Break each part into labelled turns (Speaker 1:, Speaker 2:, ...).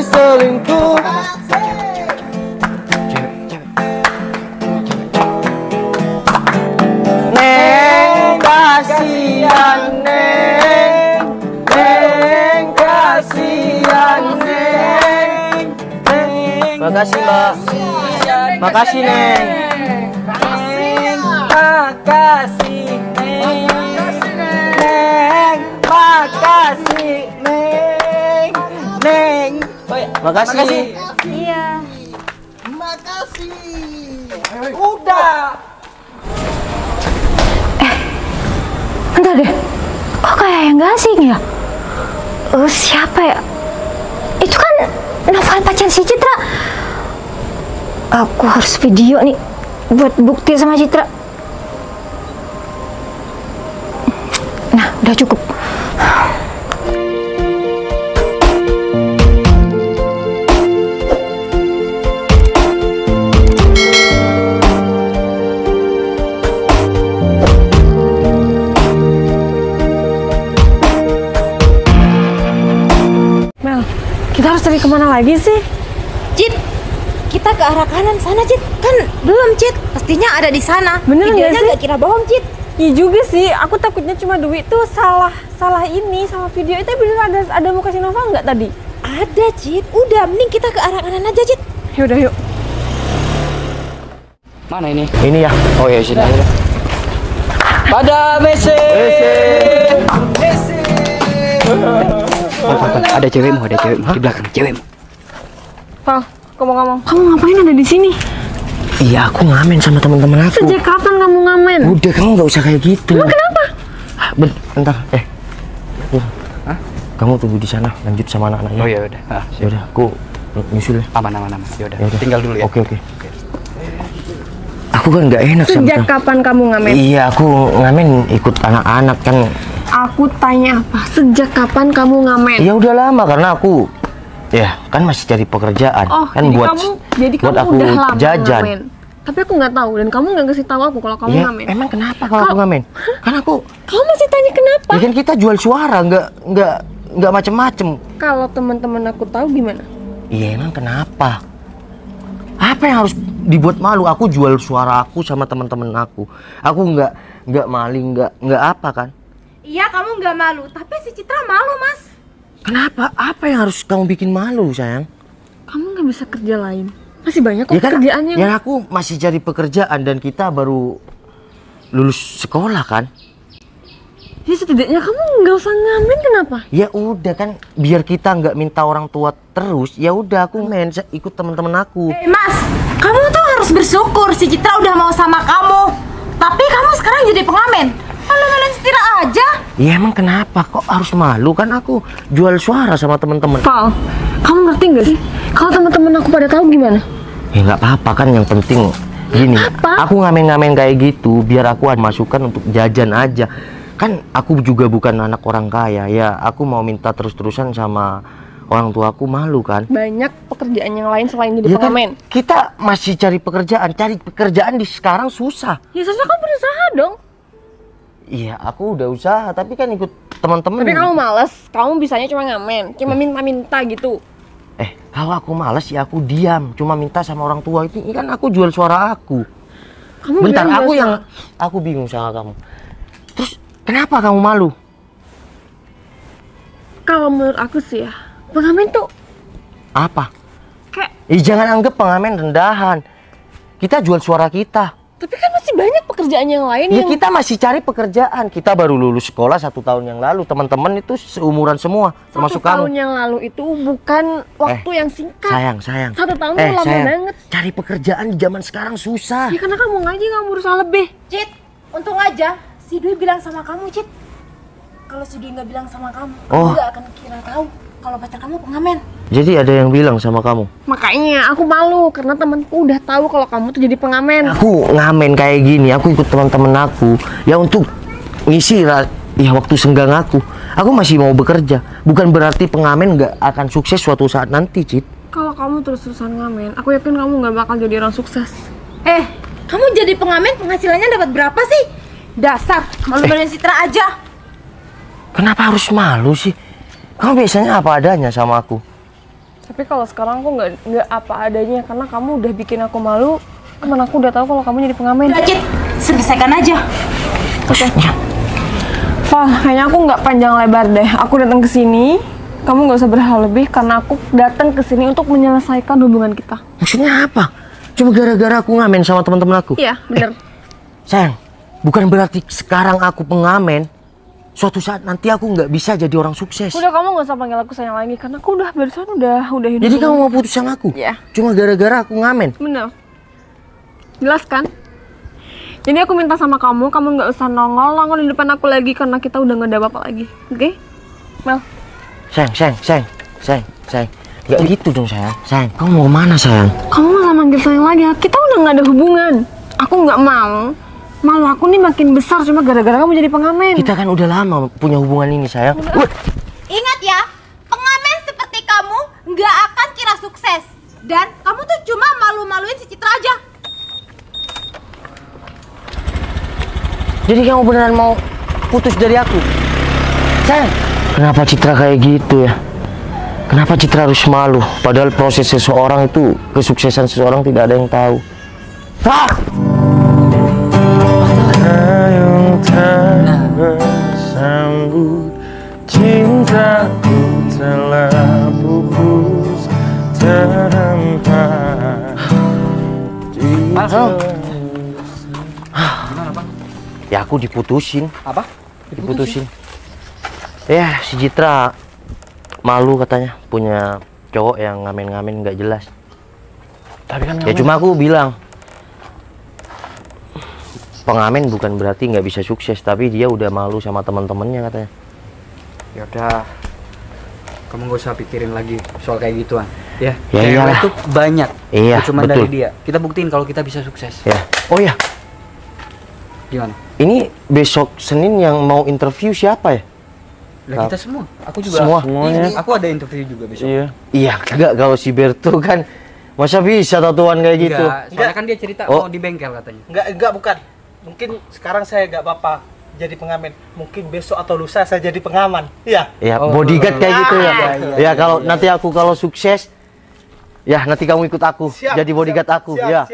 Speaker 1: selingkuh. Neng kasihan Neng, Neng kasihan Neng. Makasih Mbak. Makasih Neng. Makasih Neng. Neng, makasih Neng. Neng, makasih.
Speaker 2: Iya.
Speaker 1: Makasih. Udah.
Speaker 2: Bentar deh, kok kayak yang gak asing ya? Siapa ya? Itu kan Noval pacar si Citra. Aku harus video nih buat bukti sama Citra. Nah, udah cukup. Kita harus cari kemana lagi sih?
Speaker 3: Cit, kita ke arah kanan sana, Cit. Kan belum, Cit. Pastinya ada di sana.
Speaker 2: Bener nggak sih?
Speaker 3: Gak kira bohong, Cit.
Speaker 2: Iya juga sih. Aku takutnya cuma Dwi tuh salah ini sama video itu. Bener ada mau kasih Noval nggak tadi?
Speaker 3: Ada, Cit. Udah, mending kita ke arah kanan aja, Cit.
Speaker 2: Yaudah, yuk.
Speaker 4: Mana ini?
Speaker 1: Ini ya.
Speaker 4: Oh ya, sini aja. Pada Messi. Ada cewekmu di belakang, cewekmu.
Speaker 2: Val, kamu ngomong. Kamu ngapain ada di sini?
Speaker 1: Iya, aku ngamen sama teman-teman aku.
Speaker 2: Sejak kapan kamu ngamen?
Speaker 1: Udah, kamu nggak usah kayak gitu.
Speaker 2: Emang kenapa?
Speaker 1: Bentar, Hah? Kamu tunggu di sana, lanjut sama anak-anaknya.
Speaker 4: Oh ya udah.
Speaker 1: Ya udah, aku nyusul ya.
Speaker 4: Aman. Ya udah. Tinggal dulu ya.
Speaker 1: Oke. Aku kan nggak enak sama
Speaker 2: Sejak kapan kamu ngamen?
Speaker 1: Iya, aku ngamen ikut anak-anak kan.
Speaker 2: Aku tanya apa? Sejak kapan kamu ngamen?
Speaker 1: Ya udah lama karena aku ya kan masih cari pekerjaan.
Speaker 2: Oh,
Speaker 1: kan buat aku
Speaker 2: udah lama
Speaker 1: jajan.
Speaker 2: ngamen. Tapi aku nggak tahu dan kamu nggak ngasih tahu aku kalau kamu
Speaker 1: Ya,
Speaker 2: ngamen.
Speaker 1: emang kenapa kalau aku ngamen? Kan aku
Speaker 2: Kamu masih tanya kenapa?
Speaker 1: ya kan kita jual suara, nggak macem-macem.
Speaker 2: Kalau teman-teman aku tahu gimana?
Speaker 1: Iya, emang kenapa? Apa yang harus dibuat malu? Aku jual suara aku sama teman-teman aku. Aku nggak maling, nggak apa kan?
Speaker 3: Iya, kamu nggak malu. Tapi si Citra malu, Mas.
Speaker 1: Kenapa? Apa yang harus kamu bikin malu, sayang?
Speaker 2: Kamu nggak bisa kerja lain. Masih banyak kok
Speaker 1: Ya kan,
Speaker 2: kerjaan yang...
Speaker 1: ya aku masih cari pekerjaan dan kita baru lulus sekolah kan?
Speaker 2: Ya setidaknya kamu nggak usah ngamen, kenapa?
Speaker 1: Ya udah kan, biar kita nggak minta orang tua terus. Ya udah aku ikut teman-teman aku.
Speaker 3: Mas, kamu tuh harus bersyukur si Citra udah mau sama kamu. Tapi kamu sekarang jadi pengamen. Malu-maluin Citra aja.
Speaker 1: Ya emang kenapa? Kok harus malu? Kan aku jual suara sama teman-teman.
Speaker 2: Val, kamu ngerti nggak sih? Kalau teman-teman aku pada tahu gimana?
Speaker 1: Ya nggak apa-apa kan, yang penting gini.
Speaker 2: Apa?
Speaker 1: Aku ngamen-ngamen kayak gitu biar aku ada masukan untuk jajan aja. Kan aku juga bukan anak orang kaya ya. Aku mau minta terus-terusan sama orang tua aku, malu kan?
Speaker 2: Banyak pekerjaan yang lain selain jadi
Speaker 1: Ya kan,
Speaker 2: pengamen.
Speaker 1: kita masih cari pekerjaan di sekarang susah.
Speaker 2: Ya seharusnya kamu berusaha dong.
Speaker 1: Iya, aku udah usaha, tapi kan ikut teman-teman.
Speaker 2: Tapi kamu males, kamu bisanya cuma ngamen, cuma minta-minta gitu.
Speaker 1: Kalau aku males ya aku diam, cuma minta sama orang tua. Ini kan aku jual suara aku.
Speaker 2: Kamu
Speaker 1: Bentar,
Speaker 2: bilang
Speaker 1: aku
Speaker 2: biasa.
Speaker 1: yang aku bingung sama kamu. Terus kenapa kamu malu?
Speaker 2: Kalau menurut aku sih ya, pengamen tuh
Speaker 1: Apa?
Speaker 2: kayak...
Speaker 1: Jangan anggap pengamen rendahan. Kita jual suara kita.
Speaker 2: Tapi kan masih banyak pekerjaan yang lain
Speaker 1: Ya
Speaker 2: yang...
Speaker 1: kita masih cari pekerjaan. Kita baru lulus sekolah 1 tahun yang lalu. Teman-teman itu seumuran semua, termasuk
Speaker 2: 1 tahun
Speaker 1: kamu.
Speaker 2: yang lalu itu bukan waktu yang singkat.
Speaker 1: Sayang.
Speaker 2: 1 tahun tuh lama
Speaker 1: sayang,
Speaker 2: banget.
Speaker 1: cari pekerjaan di zaman sekarang susah.
Speaker 2: Ya karena kamu ngaji nggak berusaha lebih.
Speaker 3: Cit, untung aja si Dwi bilang sama kamu, Cit. Kalau si Dwi nggak bilang sama kamu, kamu nggak akan kira tahu kalau pacar kamu pengamen.
Speaker 1: Jadi ada yang bilang sama kamu?
Speaker 2: Makanya aku malu karena temanku udah tahu kalau kamu tuh jadi pengamen.
Speaker 1: Aku ngamen kayak gini, aku ikut teman-teman aku ya untuk ngisi ya waktu senggang aku. Aku masih mau bekerja. Bukan berarti pengamen nggak akan sukses suatu saat nanti, Cit.
Speaker 2: Kalau kamu terus-terusan ngamen, aku yakin kamu nggak bakal jadi orang sukses.
Speaker 3: Kamu jadi pengamen penghasilannya dapat berapa sih? Dasar malu-maluin Citra aja.
Speaker 1: Kenapa harus malu sih? Kamu biasanya apa adanya sama aku.
Speaker 5: Tapi kalau sekarang aku nggak apa adanya karena kamu udah bikin aku malu. Temen aku udah tahu kalau kamu jadi pengamen.
Speaker 3: Udah, Cit, selesaikan aja.
Speaker 5: Oke. Val, kayaknya aku nggak panjang lebar deh. Aku datang ke sini, kamu nggak usah berharap lebih karena aku datang ke sini untuk menyelesaikan hubungan kita.
Speaker 1: Maksudnya apa? Cuma gara-gara aku ngamen sama teman-teman aku.
Speaker 5: Iya, bener.
Speaker 1: Sayang, bukan berarti sekarang aku pengamen, suatu saat nanti aku nggak bisa jadi orang sukses.
Speaker 5: Udah, kamu nggak usah panggil aku sayang lagi karena aku udah barusan udah hidup.
Speaker 1: Jadi kamu mau putus sama aku?
Speaker 5: Iya.
Speaker 1: Cuma gara-gara aku ngamen?
Speaker 5: Bener. Jelas kan? Jadi aku minta sama kamu nggak usah nongol di depan aku lagi karena kita udah nggak ada apa-apa lagi. Oke? Mel.
Speaker 1: Sayang. Gak gitu dong sayang. Sayang, kamu mau kemana sayang?
Speaker 5: Kamu malah manggil sayang lagi. Kita udah nggak ada hubungan. Aku nggak mau. Malu aku nih makin besar cuma gara-gara kamu jadi pengamen.
Speaker 1: Kita kan udah lama punya hubungan ini sayang.
Speaker 3: Ingat ya, pengamen seperti kamu nggak akan kira sukses. Dan kamu tuh cuma malu-maluin si Citra aja.
Speaker 1: Jadi kamu beneran mau putus dari aku? Sayang, kenapa Citra kayak gitu ya? Kenapa Citra harus malu? Padahal proses seseorang itu, kesuksesan seseorang tidak ada yang tahu. Ah! Yang tak bersambut, cintaku telah pupus terhempas. Ya aku diputusin.
Speaker 4: Apa?
Speaker 1: Diputusin. Ya si Citra malu katanya punya cowok yang ngamen-ngamen nggak jelas.
Speaker 4: Tapi kan
Speaker 1: Ya cuma aku bilang pengamen bukan berarti nggak bisa sukses, tapi dia udah malu sama teman-temannya katanya.
Speaker 4: ya udah, kamu gak usah pikirin lagi soal kayak gituan. Ya,
Speaker 1: Ya
Speaker 4: cewek
Speaker 1: iyalah.
Speaker 4: itu banyak.
Speaker 1: Iya,
Speaker 4: Cuma
Speaker 1: betul.
Speaker 4: dari dia. Kita buktiin kalau kita bisa sukses.
Speaker 1: Ya. Oh ya,
Speaker 4: Gimana?
Speaker 1: ini besok Senin yang mau interview siapa ya?
Speaker 4: Lah kita semua. Aku juga.
Speaker 1: Semua?
Speaker 4: Semuanya. Aku ada interview juga besok.
Speaker 1: Iya, enggak kalau si Berto kan masa bisa tatuan kayak gitu.
Speaker 4: Enggak, soalnya kan dia cerita
Speaker 1: Oh.
Speaker 4: mau di bengkel katanya.
Speaker 6: Enggak bukan. Mungkin sekarang saya enggak apa-apa jadi pengamen. Mungkin besok atau lusa saya jadi pengaman. Iya.
Speaker 1: Ya,
Speaker 4: Oh,
Speaker 1: bodyguard kayak gitu ya.
Speaker 4: iya,
Speaker 1: Ya kalau nanti aku kalau sukses, ya nanti kamu ikut aku jadi bodyguard aku. Ya.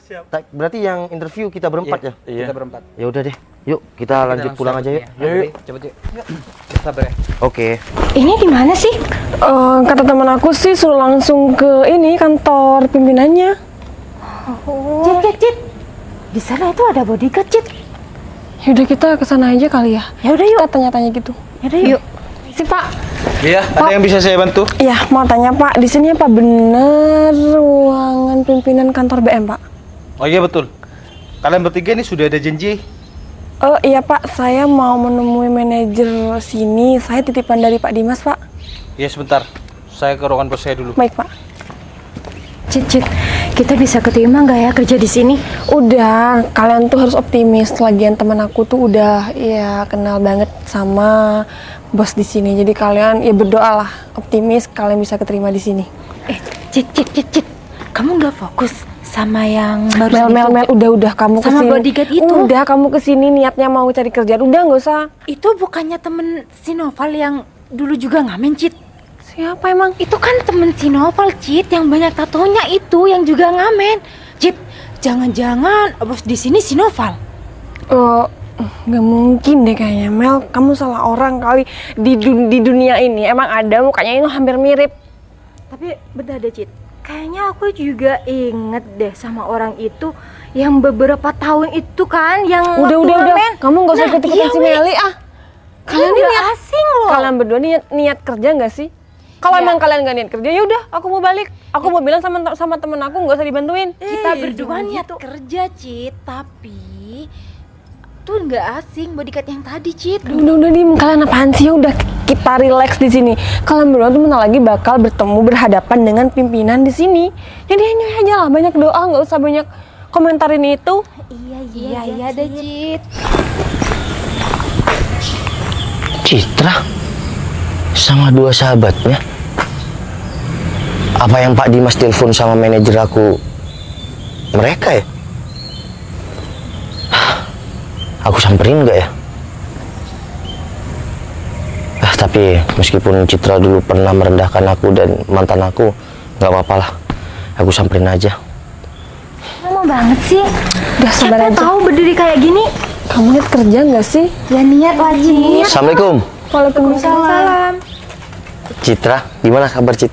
Speaker 6: Siap.
Speaker 1: Berarti yang interview kita berempat ya?
Speaker 4: Kita berempat.
Speaker 1: Ya udah deh. Yuk, kita lanjut
Speaker 4: langsung
Speaker 1: pulang aja yuk.
Speaker 4: Yuk. Cepet yuk. Sabar ya.
Speaker 1: Oke.
Speaker 2: Ini di mana sih?
Speaker 5: Kata teman aku sih suruh langsung ke ini kantor pimpinannya.
Speaker 3: Cit. Di sana itu ada bodyguard, Cit.
Speaker 5: Yaudah kita kesana aja kali ya.
Speaker 3: Ya udah yuk.
Speaker 5: Kita tanya-tanya gitu.
Speaker 3: Yaudah yuk.
Speaker 5: Si Pak.
Speaker 6: Iya, ada yang bisa saya bantu?
Speaker 5: Iya, mau tanya Pak, di sini apa bener ruangan pimpinan kantor BM Pak?
Speaker 6: Oh iya betul. Kalian bertiga ini sudah ada janji.
Speaker 5: Iya Pak, saya mau menemui manajer sini. Saya titipan dari Pak Dimas Pak.
Speaker 6: Iya sebentar. Saya ke ruangan bos saya dulu.
Speaker 5: Baik Pak.
Speaker 2: Cit, kita bisa keterima nggak ya kerja di sini?
Speaker 5: Udah, kalian tuh harus optimis. Lagian teman aku tuh udah ya kenal banget sama bos di sini. Jadi kalian ya berdoalah optimis kalian bisa keterima di sini.
Speaker 2: Cit. Kamu nggak fokus sama yang baru
Speaker 5: Mel, udah kamu
Speaker 2: Sama
Speaker 5: kesini.
Speaker 2: bodyguard itu.
Speaker 5: Udah kamu kesini niatnya mau cari kerjaan. Udah nggak usah.
Speaker 2: Itu bukannya temen si Noval yang dulu juga ngamen, Cit?
Speaker 5: Siapa emang?
Speaker 2: Itu kan temen si Noval, Cit, yang banyak tatonya itu yang juga ngamen. Cit, jangan-jangan bos di sini si Noval.
Speaker 5: Nggak mungkin deh kayaknya Mel. Kamu salah orang kali. Di dunia ini emang ada mukanya itu hampir mirip.
Speaker 2: Tapi bentar deh, Cit. Kayaknya aku juga inget deh sama orang itu yang beberapa tahun itu kan yang
Speaker 5: Udah.
Speaker 2: ngamen.
Speaker 5: Kamu nggak usah
Speaker 2: Nah,
Speaker 5: ikut-ikutan
Speaker 2: iya,
Speaker 5: si
Speaker 2: Wi.
Speaker 5: Meli ah. Kalian
Speaker 2: Nggak
Speaker 5: niat
Speaker 2: asing loh.
Speaker 5: Kalian berdua niat kerja nggak sih? Kalau
Speaker 2: Iya.
Speaker 5: emang kalian nggak niat kerja, ya udah, aku mau balik. Aku mau bilang sama temen aku nggak usah dibantuin.
Speaker 2: Kita berdua jangan niat gitu. kerja, Cit, tapi tuh nggak asing bodyguard yang tadi, Cit.
Speaker 5: Udah nih, kalian apaan sih? Udah kita relax di sini. Kalian berdua tuh bentar lagi bakal bertemu berhadapan dengan pimpinan di sini. Jadi hanya aja lah, banyak doa, nggak usah banyak komentarin itu.
Speaker 2: Iya deh, Cit.
Speaker 1: Citra sama dua sahabatnya. Apa yang Pak Dimas telepon sama manajer aku mereka ya? Aku samperin nggak ya? Tapi meskipun Citra dulu pernah merendahkan aku dan mantan aku, nggak apa-apa lah. Aku samperin aja.
Speaker 2: Lama banget sih.
Speaker 5: Udah sabar
Speaker 2: Siapa
Speaker 5: aja.
Speaker 2: tahu berdiri kayak gini.
Speaker 5: Kamu lihat kerja nggak sih?
Speaker 2: Ya niat wajib.
Speaker 1: Assalamualaikum.
Speaker 5: Waalaikumsalam.
Speaker 1: Citra, gimana kabar Cit?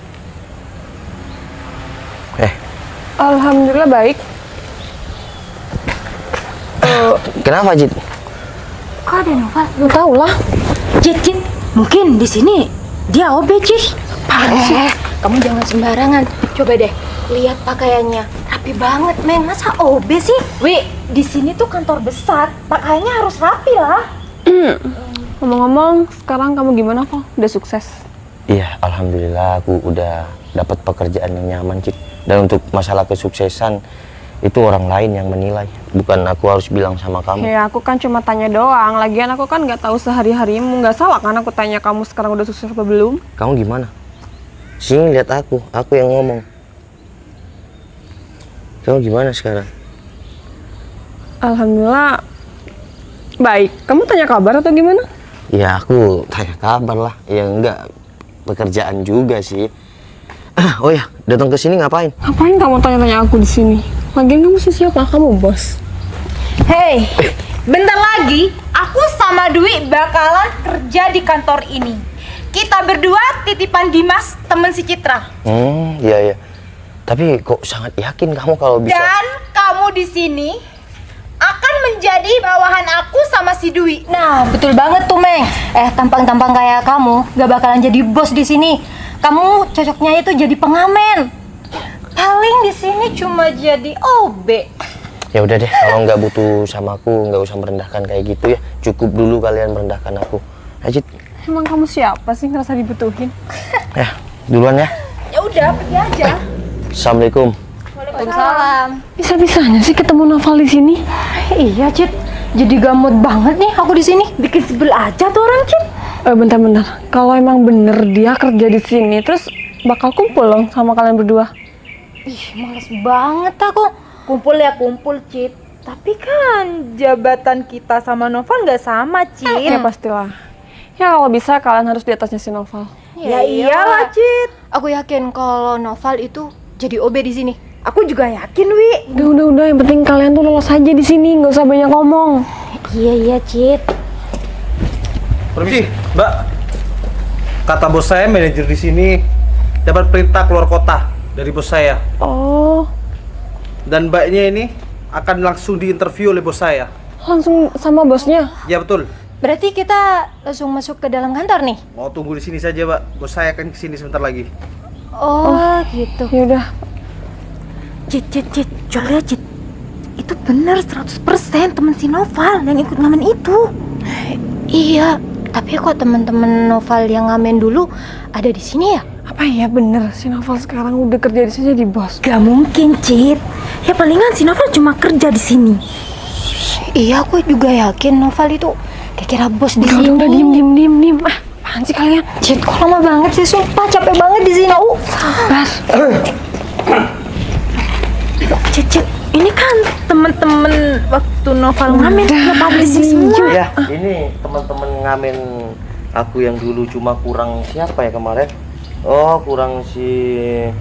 Speaker 5: Alhamdulillah baik.
Speaker 1: Kenapa Cit?
Speaker 2: Kok ada Noval?
Speaker 5: Lu tau lah.
Speaker 3: Cit, mungkin di sini dia OB, Cit.
Speaker 2: Kamu jangan sembarangan. Coba deh lihat pakaiannya. Rapi banget, Meng. Masa OB sih?
Speaker 3: Wi, di sini tuh kantor besar, pakaiannya harus rapi lah.
Speaker 5: Ngomong-ngomong, sekarang kamu gimana kok? Udah sukses?
Speaker 1: Iya, alhamdulillah aku udah dapat pekerjaan yang nyaman Cit. Dan untuk masalah kesuksesan itu orang lain yang menilai, bukan aku harus bilang sama kamu.
Speaker 5: Ya aku kan cuma tanya doang. Lagian aku kan nggak tahu sehari-harimu. Nggak salah kan aku tanya kamu sekarang udah sukses apa belum?
Speaker 1: Kamu gimana? Sini lihat aku yang ngomong. Kamu gimana sekarang?
Speaker 5: Alhamdulillah baik. Kamu tanya kabar atau gimana?
Speaker 1: Ya aku tanya kabar lah. Ya enggak, pekerjaan juga sih. Oh ya, datang ke sini ngapain?
Speaker 5: Ngapain kamu tanya-tanya aku di sini? Lagian kamu sih siapa? Kamu bos.
Speaker 3: Hei, bentar lagi aku sama Dwi bakalan kerja di kantor ini. Kita berdua titipan Dimas, temen si Citra.
Speaker 1: Iya. Tapi kok sangat yakin kamu kalau bisa?
Speaker 3: Dan kamu di sini akan menjadi bawahan aku sama si Dwi.
Speaker 2: Nah, betul banget tuh, Meng. Tampang-tampang kayak kamu gak bakalan jadi bos di sini. Kamu cocoknya itu jadi pengamen.
Speaker 3: Paling di sini cuma jadi OB.
Speaker 1: Ya udah deh, kalau nggak butuh sama aku, nggak usah merendahkan kayak gitu ya. Cukup dulu kalian merendahkan aku. Ajit.
Speaker 5: Emang kamu siapa sih ngerasa dibutuhin?
Speaker 1: Ya, duluan ya.
Speaker 3: Ya udah, pergi aja.
Speaker 1: Assalamualaikum.
Speaker 2: Waalaikumsalam.
Speaker 5: Bisa-bisanya sih ketemu Noval di sini.
Speaker 2: Iya, Cit. Jadi gamut banget nih aku di sini.
Speaker 3: Bikin sebel aja tuh orang, Cit.
Speaker 5: Bentar-bentar. Kalau emang bener dia kerja di sini, terus bakal kumpul dong sama kalian berdua.
Speaker 3: Ih, males banget aku. Kumpul ya kumpul, Cit. Tapi kan jabatan kita sama Noval nggak sama, Cit.
Speaker 5: Ya pastilah. Ya kalau bisa kalian harus di atasnya si Noval.
Speaker 3: Ya iyalah, Cit.
Speaker 2: Aku yakin kalau Noval itu jadi OB di sini.
Speaker 3: Aku juga yakin, Wi.
Speaker 5: Udah, yang penting kalian tuh lolos aja di sini, nggak usah banyak ngomong.
Speaker 2: Iya, Cit.
Speaker 6: Permisi, Mbak. Kata bos saya, manajer di sini dapat perintah keluar kota dari bos saya.
Speaker 5: Oh,
Speaker 6: Dan mbaknya ini akan langsung diinterview oleh bos saya.
Speaker 5: langsung sama bosnya?
Speaker 6: Ya betul.
Speaker 2: Berarti kita langsung masuk ke dalam kantor nih?
Speaker 6: Mau tunggu di sini saja, Mbak. Bos saya akan kesini sebentar lagi.
Speaker 2: Oh, gitu.
Speaker 5: Yaudah.
Speaker 3: Cit. Coba lihat, Cit. Itu bener 100% temen si Noval yang ikut ngamen itu.
Speaker 2: Iya, tapi kok teman-teman Noval yang ngamen dulu ada di sini ya?
Speaker 5: Apa ya bener si Noval sekarang udah kerja di sini jadi bos?
Speaker 3: Gak mungkin, Cit. Ya palingan si Noval cuma kerja di sini.
Speaker 2: Iya, aku juga yakin Noval itu kira-kira bos di sini.
Speaker 5: Udah diem. Ah, apaan sih kalian?
Speaker 2: Cit, kok lama banget sih? Sumpah capek banget di sini.
Speaker 5: Sabar.
Speaker 3: Cit. Ini kan temen-temen waktu Noval ngamen. Kenapa ada di sini semua?
Speaker 1: Ya, ini teman-teman ngamen aku yang dulu, cuma kurang siapa ya kemarin? Oh, kurang siapa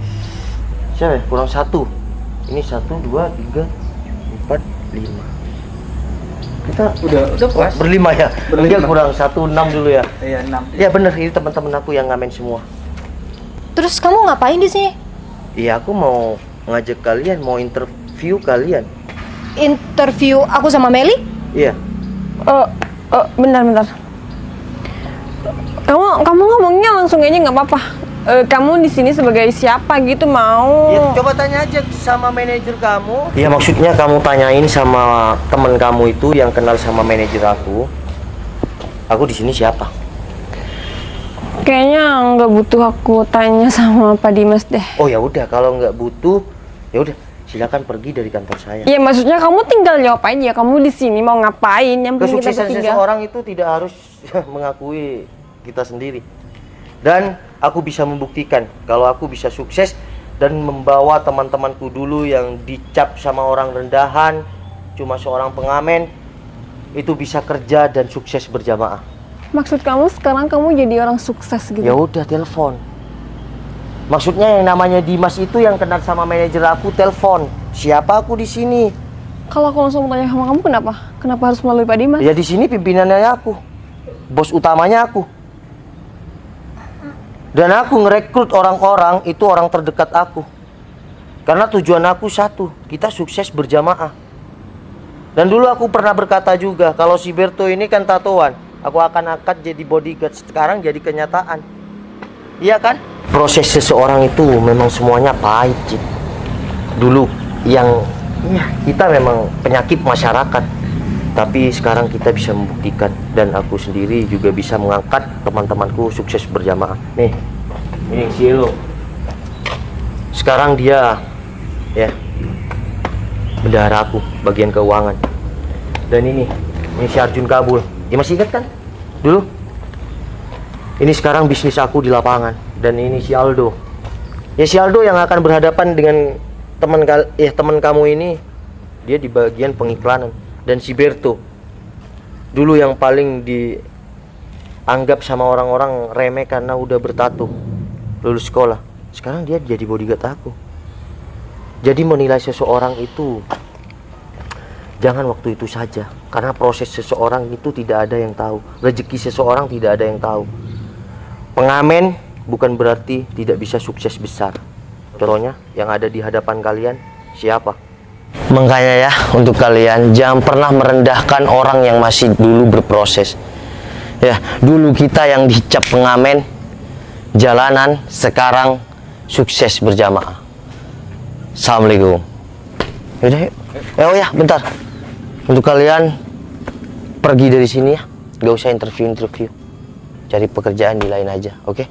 Speaker 1: ya? Kurang satu. Ini 1, 2, 3, 4, 5. Kita
Speaker 4: Udah puas?
Speaker 1: berlima ya. Dia kurang 1, 6 dulu ya.
Speaker 4: Iya, 6.
Speaker 1: Ya bener, ini teman-teman aku yang ngamen semua.
Speaker 2: Terus kamu ngapain di sini?
Speaker 1: Iya, aku mau ngajak kalian, mau interview kalian.
Speaker 2: Interview aku sama Meli?
Speaker 1: Iya.
Speaker 5: Bentar. Kamu ngomongnya langsung aja nggak apa-apa. Kamu di sini sebagai siapa gitu mau?
Speaker 1: Ya, coba tanya aja sama manajer kamu. Ya, maksudnya kamu tanyain sama temen kamu itu yang kenal sama manajer aku. Aku di sini siapa?
Speaker 5: Kayaknya nggak butuh aku tanya sama Pak Dimas deh.
Speaker 1: Oh ya udah, kalau nggak butuh, ya udah silakan pergi dari kantor saya.
Speaker 5: Ya maksudnya kamu tinggal jawab aja. Kamu di sini mau ngapain? Yang penting kita
Speaker 1: Kesuksesan
Speaker 5: bertiga.
Speaker 1: seseorang itu tidak harus mengakui kita sendiri. Dan aku bisa membuktikan kalau aku bisa sukses dan membawa teman-temanku dulu yang dicap sama orang rendahan, cuma seorang pengamen, itu bisa kerja dan sukses berjamaah.
Speaker 5: Maksud kamu sekarang kamu jadi orang sukses gitu?
Speaker 1: Ya udah telepon. Maksudnya yang namanya Dimas itu yang kenal sama manajer aku, telepon. Siapa aku di sini?
Speaker 5: Kalau aku langsung tanya sama kamu kenapa? Kenapa harus melalui Pak Dimas?
Speaker 1: Ya di sini pimpinannya aku. Bos utamanya aku. Dan aku ngerekrut orang-orang itu orang terdekat aku. Karena tujuan aku satu, kita sukses berjamaah. Dan dulu aku pernah berkata juga, kalau si Berto ini kan tatoan, aku akan angkat jadi bodyguard. Sekarang jadi kenyataan. Iya kan? Proses seseorang itu memang semuanya pahit, Cik. Dulu yang kita memang penyakit masyarakat. Tapi sekarang kita bisa membuktikan. Dan aku sendiri juga bisa mengangkat teman-temanku sukses berjamaah. Nih, ini si Elo. Sekarang dia bendahara aku bagian keuangan. Dan ini si Arjun Kabul. Ya masih ingat kan? Dulu. Ini sekarang bisnis aku di lapangan. Dan ini si Aldo. Ya si Aldo yang akan berhadapan dengan teman kamu ini. Dia di bagian pengiklanan. Dan si Berto. Dulu yang paling dianggap sama orang-orang remeh karena udah bertato. Lulus sekolah. Sekarang dia jadi bodyguard aku. Jadi menilai seseorang itu jangan waktu itu saja. Karena proses seseorang itu tidak ada yang tahu. Rezeki seseorang tidak ada yang tahu. Pengamen bukan berarti tidak bisa sukses besar. Contohnya yang ada di hadapan kalian siapa? Makanya ya, untuk kalian jangan pernah merendahkan orang yang masih dulu berproses. Ya, dulu kita yang dicap pengamen jalanan, sekarang sukses berjamaah. Assalamualaikum. Yaudah yuk. Oh ya, bentar. Untuk kalian pergi dari sini ya. Gak usah interview. Cari pekerjaan di lain aja, oke?